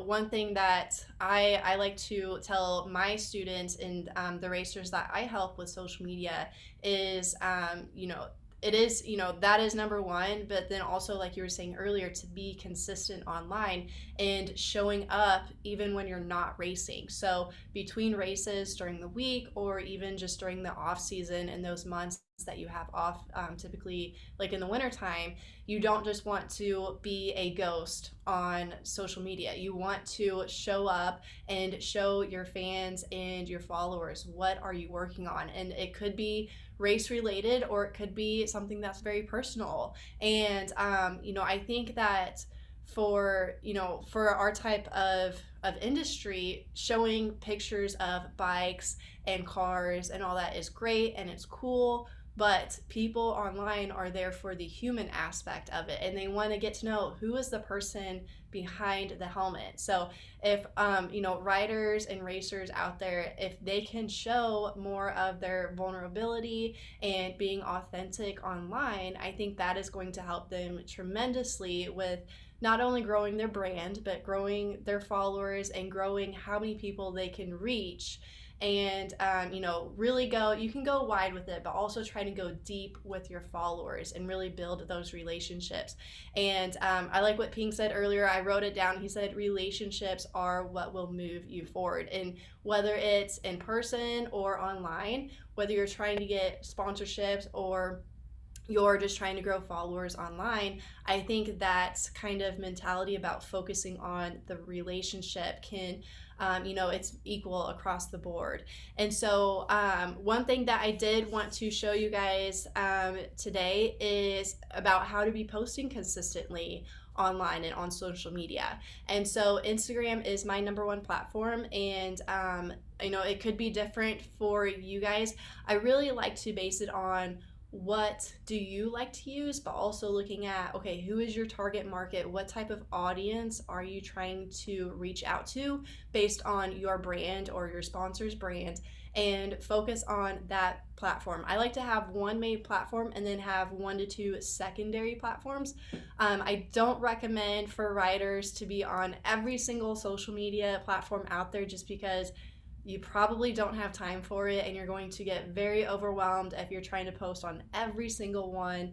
one thing that I like to tell my students and the racers that I help with social media is, it is, that is number one, but then also, like you were saying earlier, to be consistent online and showing up even when you're not racing. So between races during the week, or even just during the off season and those months that you have off, typically like in the wintertime, you don't just want to be a ghost on social media. You want to show up and show your fans and your followers what are you working on. And it could be race related, or it could be something that's very personal. And I think that for our type of industry, showing pictures of bikes and cars and all that is great and it's cool, but people online are there for the human aspect of it, and they want to get to know who is the person behind the helmet. So if riders and racers out there, if they can show more of their vulnerability and being authentic online, I think that is going to help them tremendously with not only growing their brand, but growing their followers and growing how many people they can reach. And really you can go wide with it, but also try to go deep with your followers and really build those relationships. And I like what Pink said earlier. I wrote it down. He said relationships are what will move you forward, and whether it's in person or online, whether you're trying to get sponsorships or you're just trying to grow followers online, I think that kind of mentality about focusing on the relationship can, it's equal across the board. And so one thing that I did want to show you guys today is about how to be posting consistently online and on social media. And so Instagram is my number one platform, and it could be different for you guys. I really like to base it on what do you like to use, but also looking at, okay, who is your target market? What type of audience are you trying to reach out to based on your brand or your sponsor's brand, and focus on that platform. I like to have one main platform and then have 1 to 2 secondary platforms. I don't recommend for riders to be on every single social media platform out there, just because you probably don't have time for it, and you're going to get very overwhelmed if you're trying to post on every single one.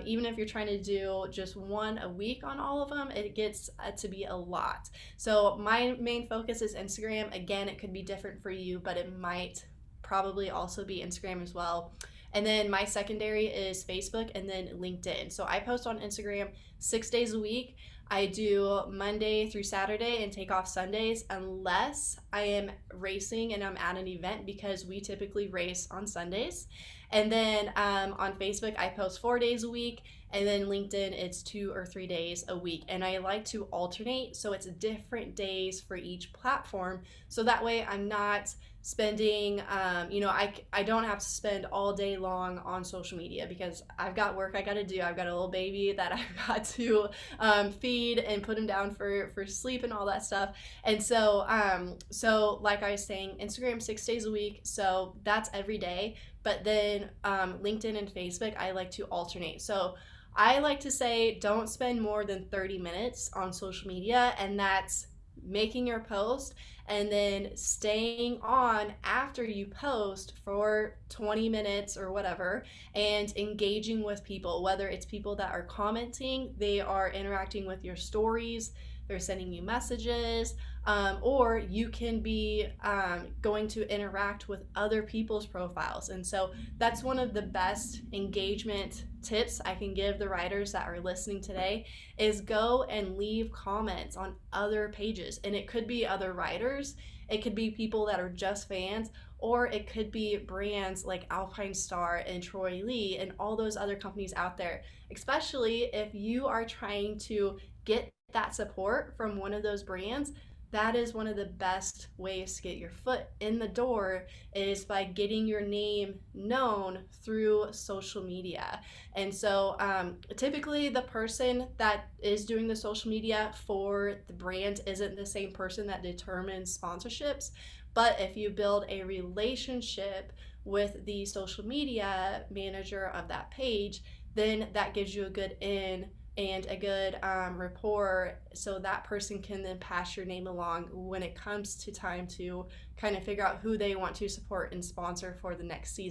Even if you're trying to do just one a week on all of them, it gets to be a lot. So my main focus is Instagram. Again, it could be different for you, but it might probably also be Instagram as well. And then my secondary is Facebook and then LinkedIn. So I post on Instagram 6 days a week. I do Monday through Saturday and take off Sundays unless I am racing and I'm at an event, because we typically race on Sundays. And then on Facebook, I post 4 days a week. And then LinkedIn, it's 2 or 3 days a week. And I like to alternate, so it's different days for each platform. So that way I'm not spending, I don't have to spend all day long on social media, because I've got work I got to do. I've got a little baby that I've got to feed and put him down for sleep and all that stuff. And so, like I was saying, Instagram 6 days a week, so that's every day. But then LinkedIn and Facebook, I like to alternate. So I like to say don't spend more than 30 minutes on social media, and that's making your post and then staying on after you post for 20 minutes or whatever, and engaging with people, whether it's people that are commenting, they are interacting with your stories, they're sending you messages, or you can be going to interact with other people's profiles. And so that's one of the best engagement tips I can give the riders that are listening today, is go and leave comments on other pages. And it could be other riders, it could be people that are just fans, or it could be brands like Alpine Star and Troy Lee and all those other companies out there. Especially if you are trying to get that support from one of those brands, that is one of the best ways to get your foot in the door, is by getting your name known through social media. And so typically the person that is doing the social media for the brand isn't the same person that determines sponsorships. But if you build a relationship with the social media manager of that page, then that gives you a good in and a good rapport, so that person can then pass your name along when it comes to time to kind of figure out who they want to support and sponsor for the next season.